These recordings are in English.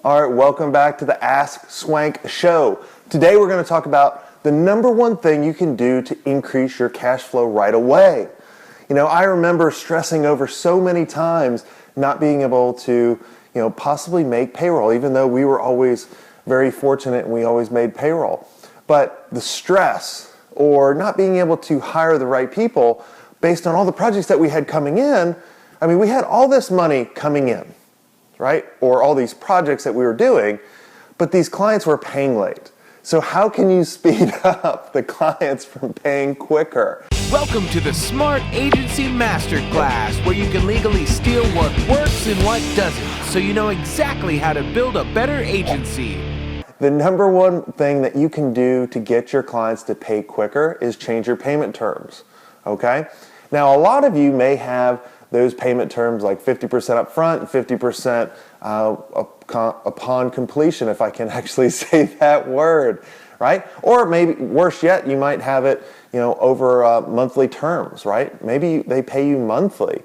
All right, welcome back to the Ask Swenk show. Today we're going to talk about the number one thing you can do to increase your cash flow right away. You know, I remember stressing over so many times not being able to, possibly make payroll, even though we were always very fortunate and we always made payroll. But the stress or not being able to hire the right people based on all the projects that we had coming in, we had all this money coming in, right? Or all these projects that we were doing, but these clients were paying late. So how can you speed up the clients from paying quicker? Welcome to the Smart Agency Masterclass, where you can legally steal what works and what doesn't, so you know exactly how to build a better agency. The number one thing that you can do to get your clients to pay quicker is change your payment terms, okay? Now, a lot of you may have those payment terms like 50% up front and 50% upon completion, if I can actually say that word, right? Or maybe worse yet, you might have it, over monthly terms, right? Maybe they pay you monthly,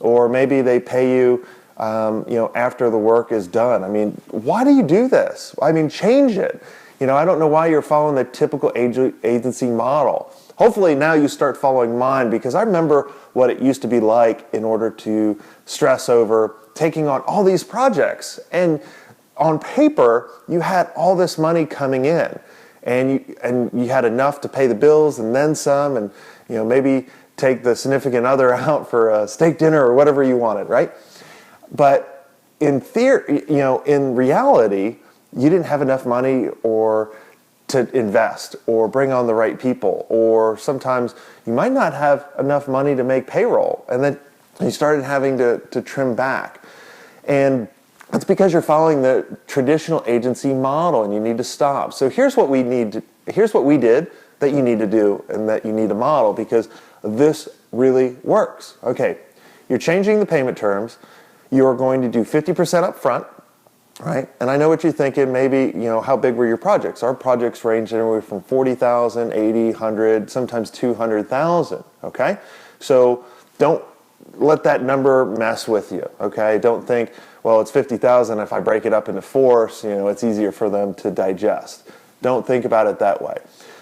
or maybe they pay you, after the work is done. Why do you do this? Change it. I don't know why you're following the typical agency model. Hopefully now you start following mine, because I remember what it used to be like in order to stress over taking on all these projects. And on paper, you had all this money coming in, and you had enough to pay the bills and then some, and maybe take the significant other out for a steak dinner or whatever you wanted, right? But in theory, in reality, you didn't have enough money or to invest or bring on the right people, or sometimes you might not have enough money to make payroll, and then you started having to trim back. And it's because you're following the traditional agency model, and you need to stop. So here's what we did that you need to do and that you need to model, because this really works. Okay, you're changing the payment terms. You're going to do 50% up front. Right, and I know what you're thinking. Maybe, how big were your projects? Our projects range anywhere from 40,000, 80, 100, sometimes 200,000. Okay, so don't let that number mess with you. Okay, don't think, well, it's 50,000. If I break it up into four, it's easier for them to digest. Don't think about it that way.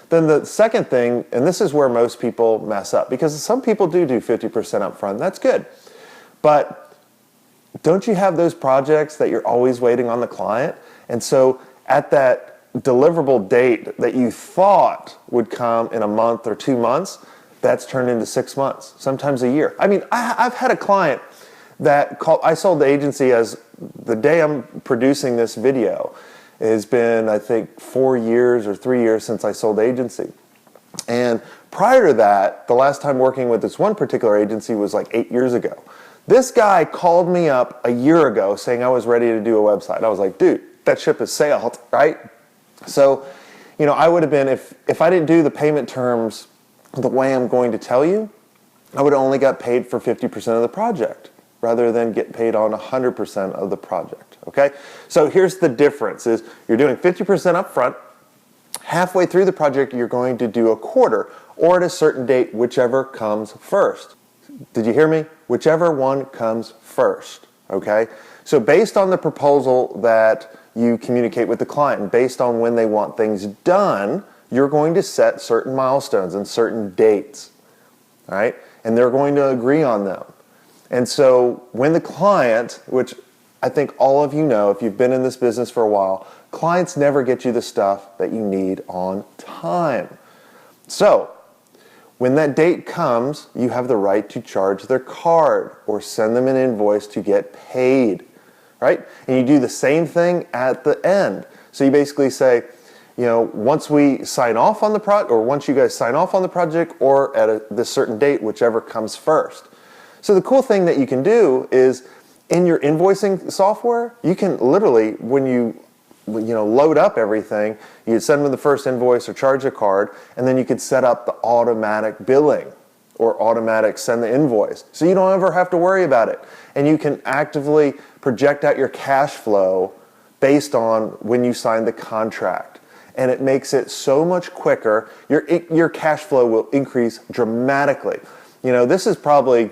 Then the second thing, and this is where most people mess up, because some people do 50% up front. That's good, but don't you have those projects that you're always waiting on the client? And so at that deliverable date that you thought would come in a month or 2 months, that's turned into 6 months, sometimes a year. I've had a client that I sold the agency as the day I'm producing this video. It has been, I think, 4 years or 3 years since I sold the agency. And prior to that, the last time working with this one particular agency was like 8 years ago. This guy called me up a year ago saying I was ready to do a website. I was like, dude, that ship has sailed, right? So, I would have been, if I didn't do the payment terms the way I'm going to tell you, I would have only got paid for 50% of the project rather than get paid on 100% of the project, okay? So here's the difference is you're doing 50% up front. Halfway through the project, you're going to do a quarter, or at a certain date, whichever comes first. Did you hear me? Whichever one comes first, okay? So based on the proposal that you communicate with the client and based on when they want things done, you're going to set certain milestones and certain dates, all right? And they're going to agree on them. And so when the client, which I think all of you know if you've been in this business for a while, clients never get you the stuff that you need on time. So when that date comes, you have the right to charge their card or send them an invoice to get paid, right? And you do the same thing at the end. So you basically say, once we sign off on the project, or once you guys sign off on the project, or at this certain date, whichever comes first. So the cool thing that you can do is in your invoicing software, you can literally, when you load up everything, you send them the first invoice or charge a card, and then you could set up the automatic billing or automatic send the invoice. So you don't ever have to worry about it. And you can actively project out your cash flow based on when you sign the contract. And it makes it so much quicker. Your cash flow will increase dramatically. This is probably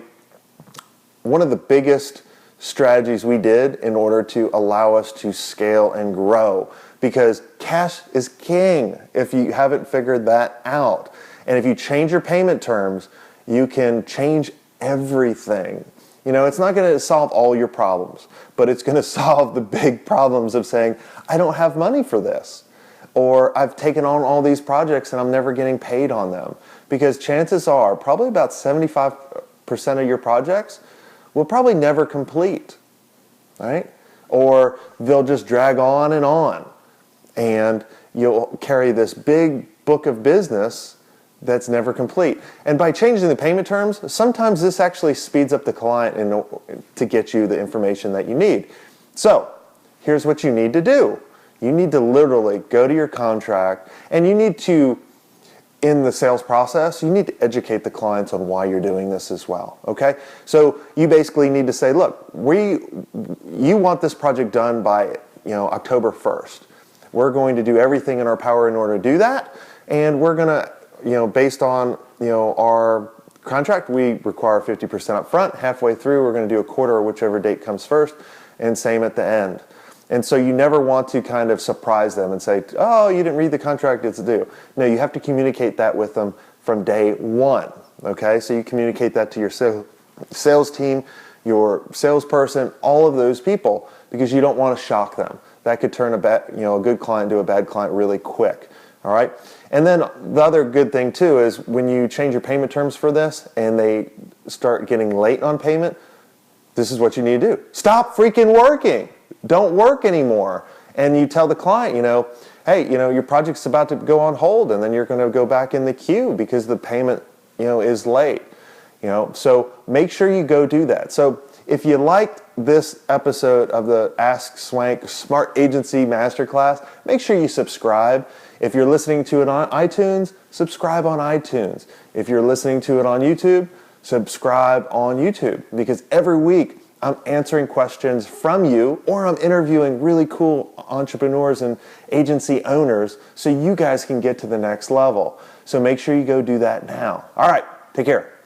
one of the biggest strategies we did in order to allow us to scale and grow, because cash is king if you haven't figured that out. And if you change your payment terms, you can change everything. You know, it's not going to solve all your problems, but it's going to solve the big problems of saying, I don't have money for this, or I've taken on all these projects and I'm never getting paid on them. Because chances are probably about 75% of your projects will probably never complete, right? Or they'll just drag on, and you'll carry this big book of business that's never complete. And by changing the payment terms, sometimes this actually speeds up the client to get you the information that you need. So here's what you need to do. You need to literally go to your contract, and you need to, in the sales process, you need to educate the clients on why you're doing this as well, okay? So you basically need to say, look, you want this project done by, October 1st. We're going to do everything in our power in order to do that, and we're going to, based on, our contract, we require 50% up front. Halfway through, we're going to do a quarter or whichever date comes first, and same at the end. And so you never want to kind of surprise them and say, oh, you didn't read the contract, it's due. No, you have to communicate that with them from day one, okay? So you communicate that to your sales team, your salesperson, all of those people, because you don't want to shock them. That could turn a good client into a bad client really quick, all right? And then the other good thing too is when you change your payment terms for this and they start getting late on payment, this is what you need to do. Stop freaking working. Don't work anymore. And you tell the client, hey, your project's about to go on hold, and then you're going to go back in the queue because the payment, is late. So make sure you go do that. So if you liked this episode of the Ask Swenk Smart Agency Masterclass, make sure you subscribe. If you're listening to it on iTunes, subscribe on iTunes. If you're listening to it on YouTube, subscribe on YouTube, because every week I'm answering questions from you, or I'm interviewing really cool entrepreneurs and agency owners so you guys can get to the next level. So make sure you go do that now. All right, take care.